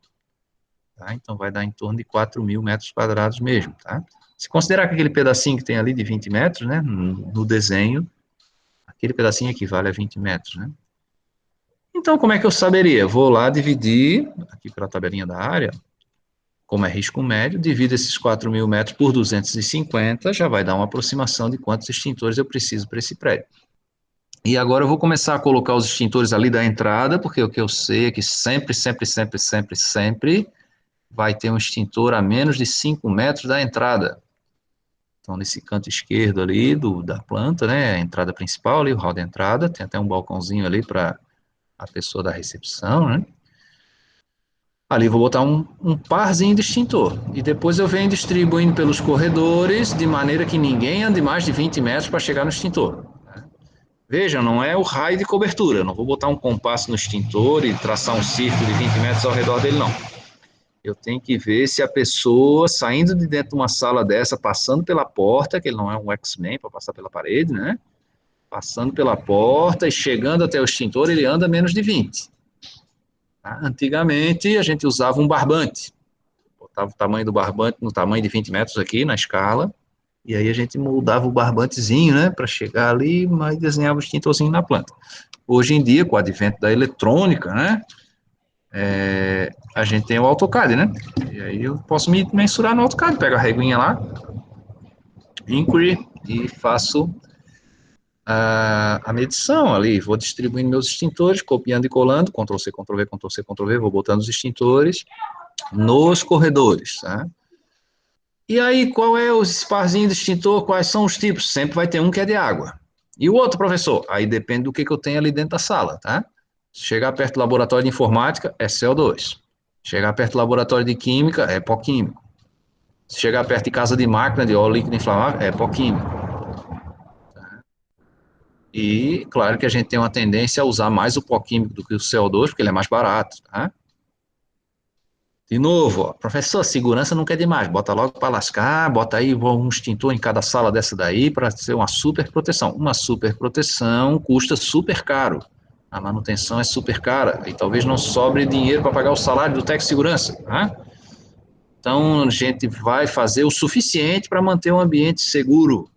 Tá? Então, vai dar em torno de 4.000 metros quadrados mesmo, tá? Se considerar que aquele pedacinho que tem ali de 20 metros, né, no desenho, aquele pedacinho equivale a 20 metros, né? Então, como é que eu saberia? Vou lá dividir, aqui pela tabelinha da área, como é risco médio, divido esses 4.000 metros por 250, já vai dar uma aproximação de quantos extintores eu preciso para esse prédio. E agora eu vou começar a colocar os extintores ali da entrada, porque o que eu sei é que sempre vai ter um extintor a menos de 5 metros da entrada. Então, nesse canto esquerdo ali da planta, né, a entrada principal ali, o hall de entrada, tem até um balcãozinho ali para a pessoa da recepção, né? Ali vou botar um parzinho de extintor. E depois eu venho distribuindo pelos corredores, de maneira que ninguém ande mais de 20 metros para chegar no extintor. Vejam, não é o raio de cobertura. Eu não vou botar um compasso no extintor e traçar um círculo de 20 metros ao redor dele, não. Eu tenho que ver se a pessoa, saindo de dentro de uma sala dessa, passando pela porta, que ele não é um X-Men para passar pela parede, né? Passando pela porta e chegando até o extintor, ele anda menos de 20. Tá? Antigamente, a gente usava um barbante. Botava o tamanho do barbante no tamanho de 20 metros aqui, na escala, e aí a gente moldava o barbantezinho, né, para chegar ali, mas desenhava o extintorzinho na planta. Hoje em dia, com o advento da eletrônica, né, a gente tem o AutoCAD, né, e aí eu posso me mensurar no AutoCAD, pego a reguinha lá, inquiry e faço a medição ali, vou distribuindo meus extintores, copiando e colando, Ctrl+C, Ctrl+V, Ctrl+C, Ctrl+V, vou botando os extintores nos corredores, tá? E aí, qual é os parzinhos de extintor, quais são os tipos? Sempre vai ter um que é de água. E o outro, professor? Aí depende do que eu tenho ali dentro da sala, tá? Se chegar perto do laboratório de informática, é CO2. Chegar perto do laboratório de química, é pó químico. Se chegar perto de casa de máquina, de óleo líquido inflamável, é pó químico. E, claro que a gente tem uma tendência a usar mais o pó químico do que o CO2, porque ele é mais barato, tá? De novo, ó, professor, segurança não quer demais, bota logo para lascar, bota aí um extintor em cada sala dessa daí para ser uma super proteção. Uma super proteção custa super caro, a manutenção é super cara, e talvez não sobre dinheiro para pagar o salário do técnico de segurança, tá? Então, a gente vai fazer o suficiente para manter um ambiente seguro.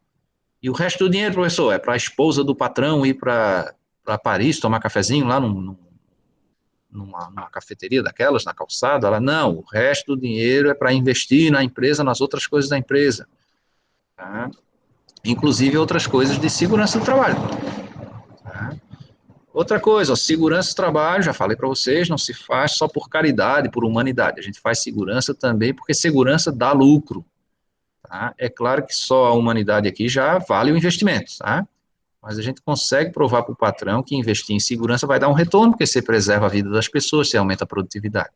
E o resto do dinheiro, professor, é para a esposa do patrão ir para Paris tomar cafezinho lá numa cafeteria daquelas, na calçada? Ela, não, o resto do dinheiro é para investir na empresa, nas outras coisas da empresa. Tá? Inclusive outras coisas de segurança do trabalho. Tá? Outra coisa, ó, segurança do trabalho, já falei para vocês, não se faz só por caridade, por humanidade. A gente faz segurança também porque segurança dá lucro. Tá? É claro que só a humanidade aqui já vale o investimento, tá? Mas a gente consegue provar para o patrão que investir em segurança vai dar um retorno, porque você preserva a vida das pessoas, você aumenta a produtividade.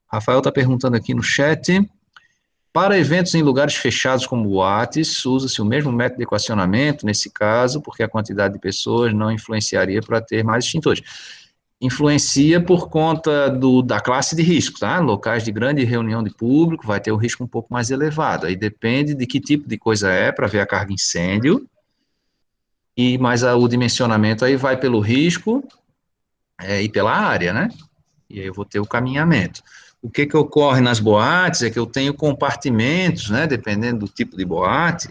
Rafael está perguntando aqui no chat, para eventos em lugares fechados como boates, usa-se o mesmo método de equacionamento, nesse caso, porque a quantidade de pessoas não influenciaria para ter mais extintores. Influencia por conta da classe de risco, tá? Locais de grande reunião de público vai ter o risco um pouco mais elevado, aí depende de que tipo de coisa é, para ver a carga incêndio, mas o dimensionamento aí vai pelo risco e pela área, né? E aí eu vou ter o caminhamento. O que ocorre nas boates é que eu tenho compartimentos, né? Dependendo do tipo de boate,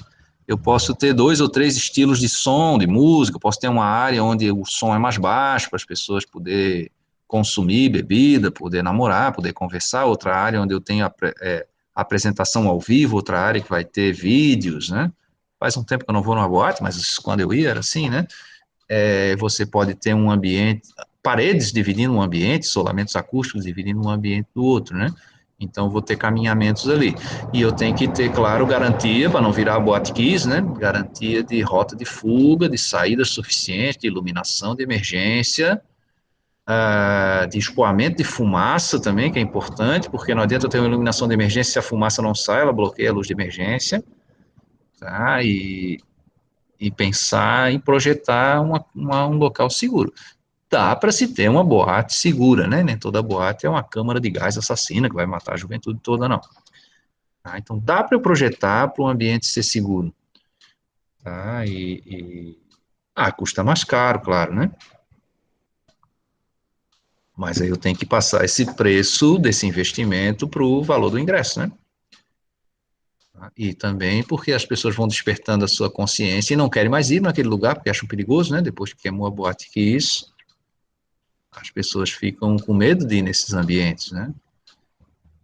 eu posso ter 2 ou 3 estilos de som, de música, eu posso ter uma área onde o som é mais baixo, para as pessoas poderem consumir bebida, poder namorar, poder conversar, outra área onde eu tenho apresentação ao vivo, outra área que vai ter vídeos, né? Faz um tempo que eu não vou numa boate, mas quando eu ia era assim, né? Você pode ter um ambiente, paredes dividindo um ambiente, solamentos acústicos dividindo um ambiente do outro, né? Então, vou ter caminhamentos ali. E eu tenho que ter, claro, garantia, para não virar boate kiss, né? Garantia de rota de fuga, de saída suficiente, de iluminação de emergência, de escoamento de fumaça também, que é importante, porque não adianta eu ter uma iluminação de emergência se a fumaça não sai, ela bloqueia a luz de emergência, tá? E pensar em projetar um local seguro. Dá para se ter uma boate segura, né? Nem toda boate é uma câmara de gás assassina que vai matar a juventude toda, não. Tá? Então, dá para eu projetar para o ambiente ser seguro. Tá? Custa mais caro, claro, né? Mas aí eu tenho que passar esse preço desse investimento para o valor do ingresso, né? E também porque as pessoas vão despertando a sua consciência e não querem mais ir naquele lugar, porque acham perigoso, né? Depois que queimou a boate que isso, as pessoas ficam com medo de ir nesses ambientes, né?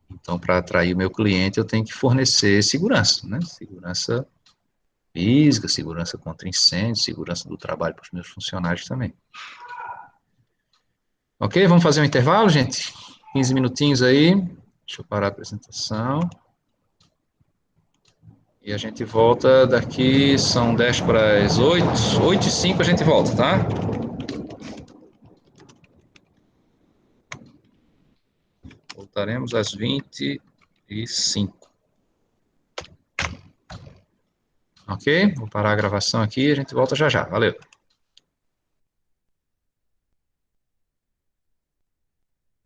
Então, para atrair o meu cliente, eu tenho que fornecer segurança, né? Segurança física, segurança contra incêndio, segurança do trabalho para os meus funcionários também. Ok? Vamos fazer um intervalo, gente? 15 minutinhos aí. Deixa eu parar a apresentação. E a gente volta daqui, são 10 para as 8, 8h05 a gente volta, tá? Voltaremos às 20h05. Ok? Vou parar a gravação aqui e a gente volta já já. Valeu.